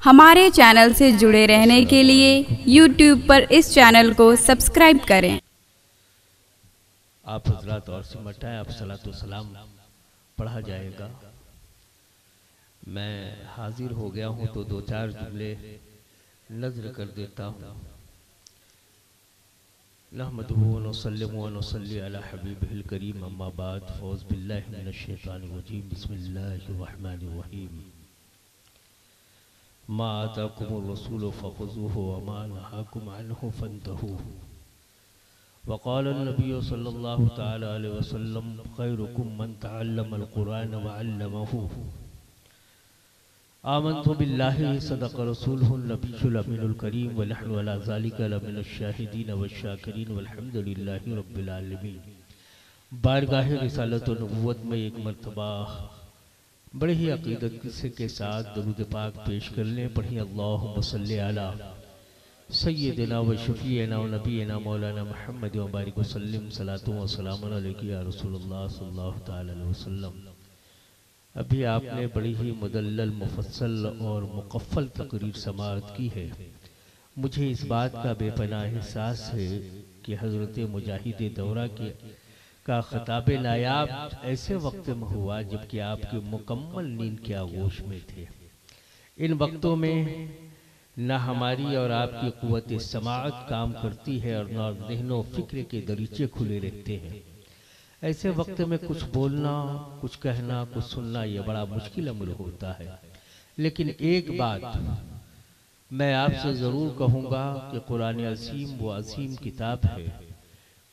ہمارے چینل سے جڑے رہنے کے لیے یوٹیوب پر اس چینل کو سبسکرائب کریں۔ آپ حضرات اور سمٹائیں، آپ صلاۃ و سلام پڑھا جائے گا۔ میں حاضر ہو گیا ہوں تو دو چار جملے نظر کر دیتا ہوں۔ نحمدہ و نسلم و نصلی علی حبیبہ الکریم، اما بعد، فاعوذ باللہ من الشیطان الرجیم، بسم اللہ الرحمن الرحیم۔ ما آتاکم الرسول فخذوہ وما نہاکم عنہ فانتہوا۔ وقال النبی صلی اللہ تعالی علیہ وسلم خیرکم من تعلم القرآن وعلمہ۔ آمنت باللہ صدق رسولہ النبی الامین الکریم ونحن علی ذالک لمن الشاہدین والشاکرین والحمد للہ رب العالمین۔ بارگاہ رسالت و نبوت میں ایک مرتبہ بڑے ہی عقیدت کے ساتھ درود پاک پیش کرنے پڑھی۔ اللہم صلی علی سیدنا و شفیعنا و نبینا مولانا محمد و بارک وسلم، صلاۃ و سلام علیک یا رسول اللہ صلی اللہ تعالی علیہ وسلم۔ ابھی آپ نے بڑی ہی مدلل، مفصل اور مقفل تقریر سماعت کی ہے۔ مجھے اس بات کا بے پناہ احساس ہے کہ حضرت مجاہد دورہ کا خطاب نایاب ایسے وقت میں ہوا جبکہ آپ کی مکمل نیند کے آغوش میں تھے۔ ان وقتوں میں نہ ہماری اور آپ کی قوت سماعت کام کرتی ہے اور نہ ذہن و فکر کے دریچے کھلے رہتے ہیں۔ ایسے وقت میں کچھ بولنا، کچھ کہنا، کچھ سننا یہ بڑا مشکل عمل ہوتا ہے۔ لیکن ایک بات میں آپ سے ضرور کہوں گا کہ قرآن عظیم وہ عظیم کتاب ہے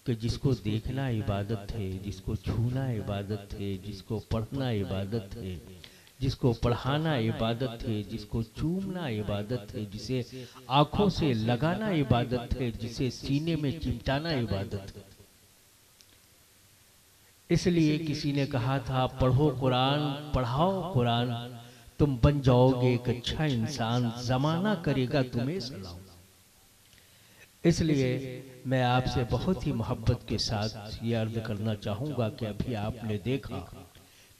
کہ جس کو دیکھنا عبادت ہے، جس کو چھونا عبادت ہے، جس کو پڑھنا عبادت ہے، جس کو پڑھانا عبادت ہے، جس کو چومنا عبادت ہے، جسے آنکھوں سے لگانا عبادت ہے، جسے سینے میں چمٹانا عبادت ہے۔ اس لیے کسی نے کہا تھا پڑھو قرآن، پڑھاؤ قرآن، تم بن جاؤ گے ایک اچھا انسان، زمانہ کرے گا تمہیں سلام۔ اس لیے میں آپ سے بہت ہی محبت کے ساتھ یہ عرض کرنا چاہوں گا کہ ابھی آپ نے دیکھا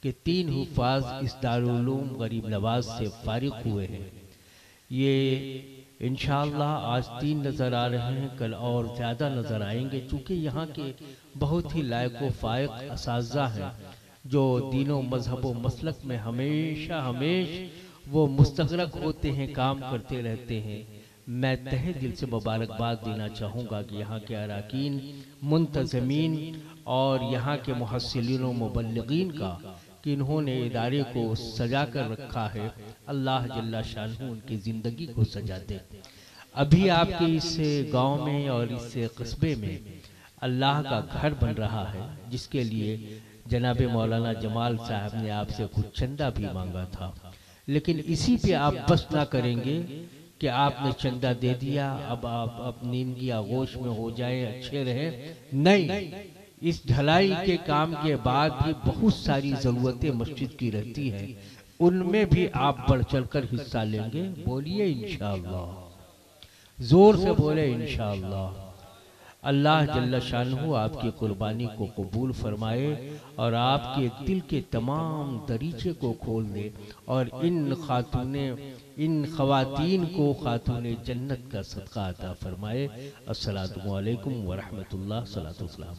کہ 3 حفاظ اس دارالعلوم غریب نواز سے فارغ ہوئے ہیں۔ یہ انشاءاللہ آج 3 نظر آ رہے ہیں، کل اور زیادہ نظر آئیں گے، چونکہ یہاں کے بہت ہی لائق و فائق اساتذہ ہیں جو دین و مذہب و مسلک میں ہمیشہ وہ مستغرق ہوتے ہیں، کام کرتے رہتے ہیں۔ میں تہہ دل سے مبارکباد دینا چاہوں گا کہ یہاں کے اراکین، منتظمین اور یہاں کے محصلین و مبلغین کا کہ انہوں نے ادارے کو سجا کر رکھا ہے، اللہ جل شانہ ان کی زندگی کو سجا دے۔ ابھی آپ کے اس گاؤں میں اور اس قصبے میں اللہ کا گھر بن رہا ہے، جس کے لیے جناب مولانا جمال صاحب نے آپ سے کچھ چندہ بھی مانگا تھا، لیکن اسی پہ آپ بس نہ کریں گے کہ آپ نے چندہ دے دیا اب آپ اپنی نیند کی آغوش میں ہو جائیں، اچھے رہیں۔ نہیں، اس ڈھلائی کے کام کے بعد بھی بہت ساری ضرورتیں مسجد کی رہتی ہیں، ان میں بھی آپ بڑھ چڑھ کر حصہ لیں گے۔ بولیے انشاءاللہ، زور سے بولے انشاءاللہ۔ اللہ جل شانہ آپ کی قربانی کو قبول فرمائے اور آپ کے دل کے تمام دریچے کو کھول دے اور ان خواتین کو خاتون جنت کا صدقہ عطا فرمائے۔ السلام علیکم ورحمۃ اللہ، صلاۃ و سلام۔